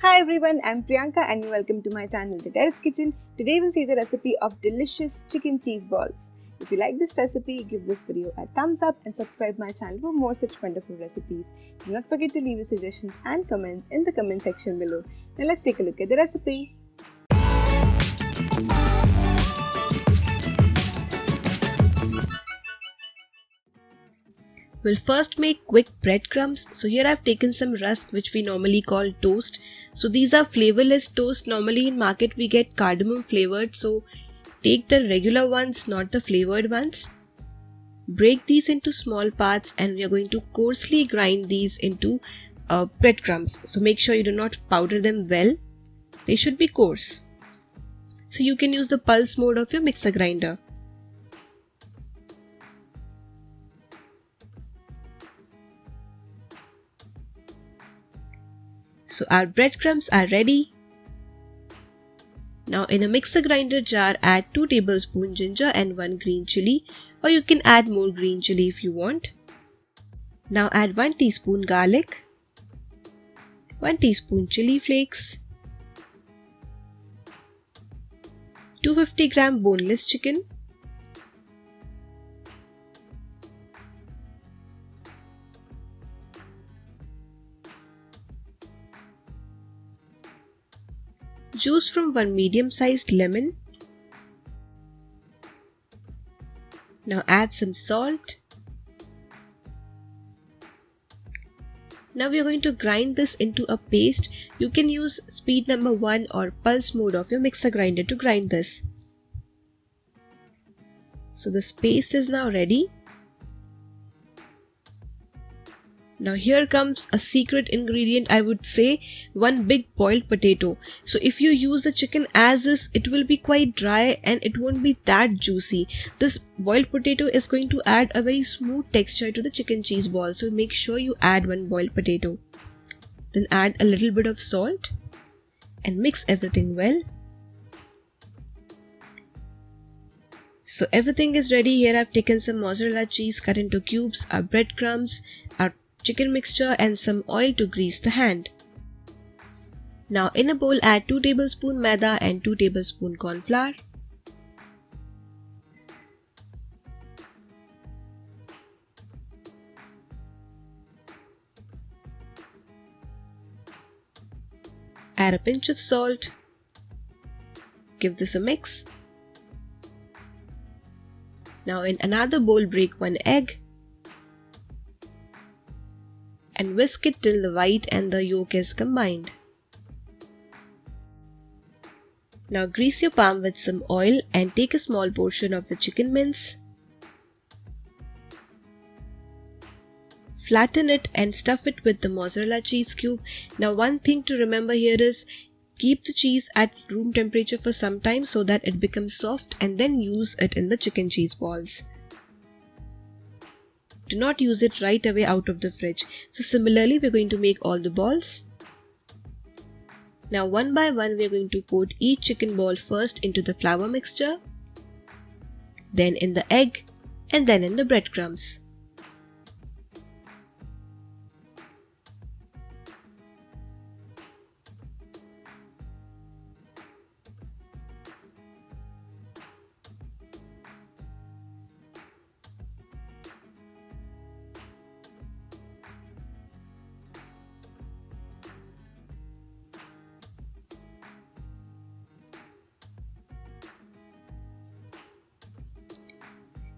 Hi everyone, I'm Priyanka and welcome to my channel The Terrace Kitchen. Today we'll see the recipe of delicious chicken cheese balls. If you like this recipe, give this video a thumbs up and subscribe my channel for more such wonderful recipes. Do not forget to leave your suggestions and comments in the comment section below. Now let's take a look at the recipe. We'll first make quick breadcrumbs. So here I've taken some rusk, which we normally call toast. So these are flavorless toast. Normally in market we get cardamom flavored. So take the regular ones, not the flavored ones. Break these into small parts and we are going to coarsely grind these into breadcrumbs. So make sure you do not powder them well. They should be coarse. So you can use the pulse mode of your mixer grinder. So our breadcrumbs are ready. Now in a mixer grinder jar, add 2 tablespoons ginger and 1 green chilli, or you can add more green chilli if you want. Now add 1 teaspoon garlic, 1 teaspoon chili flakes, 250 gram boneless chicken, juice from 1 medium-sized lemon. Now add some salt. Now we are going to grind this into a paste. You can use speed number 1 or pulse mode of your mixer grinder to grind this. So this paste is now ready. Now here comes a secret ingredient, I would say, 1 big boiled potato. So if you use the chicken as is, it will be quite dry and it won't be that juicy. This boiled potato is going to add a very smooth texture to the chicken cheese ball. So make sure you add 1 boiled potato. Then add a little bit of salt and mix everything well. So everything is ready. Here I've taken some mozzarella cheese cut into cubes, our breadcrumbs, our chicken mixture and some oil to grease the hand. Now in a bowl add 2 tablespoons maida and 2 tablespoons cornflour. Add a pinch of salt. Give this a mix. Now in another bowl break 1 egg and whisk it till the white and the yolk is combined. Now grease your palm with some oil and take a small portion of the chicken mince. Flatten it and stuff it with the mozzarella cheese cube. Now one thing to remember here is keep the cheese at room temperature for some time so that it becomes soft and then use it in the chicken cheese balls. Do not use it right away out of the fridge. So similarly, we're going to make all the balls. Now one by one, we're going to put each chicken ball first into the flour mixture, then in the egg, and then in the breadcrumbs.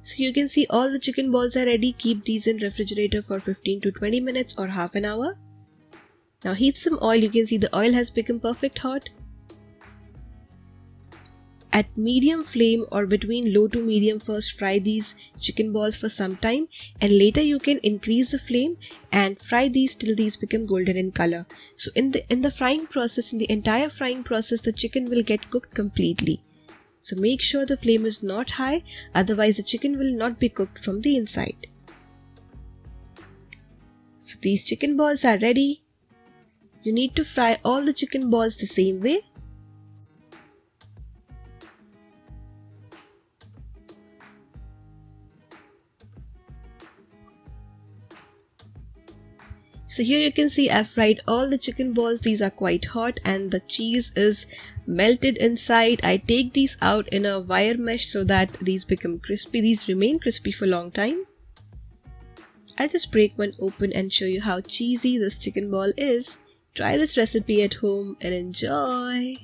So you can see all the chicken balls are ready. Keep these in refrigerator for 15 to 20 minutes or half an hour. Now heat some oil. You can see the oil has become perfect hot. At medium flame or between low to medium, first fry these chicken balls for some time and later you can increase the flame and fry these till these become golden in color. So in the frying process, in the entire frying process, the chicken will get cooked completely. So make sure the flame is not high, otherwise the chicken will not be cooked from the inside. So these chicken balls are ready. You need to fry all the chicken balls the same way. So here you can see I've fried all the chicken balls. These are quite hot and the cheese is melted inside. I take these out in a wire mesh so that these become crispy. These remain crispy for a long time. I'll just break one open and show you how cheesy this chicken ball is. Try this recipe at home and enjoy!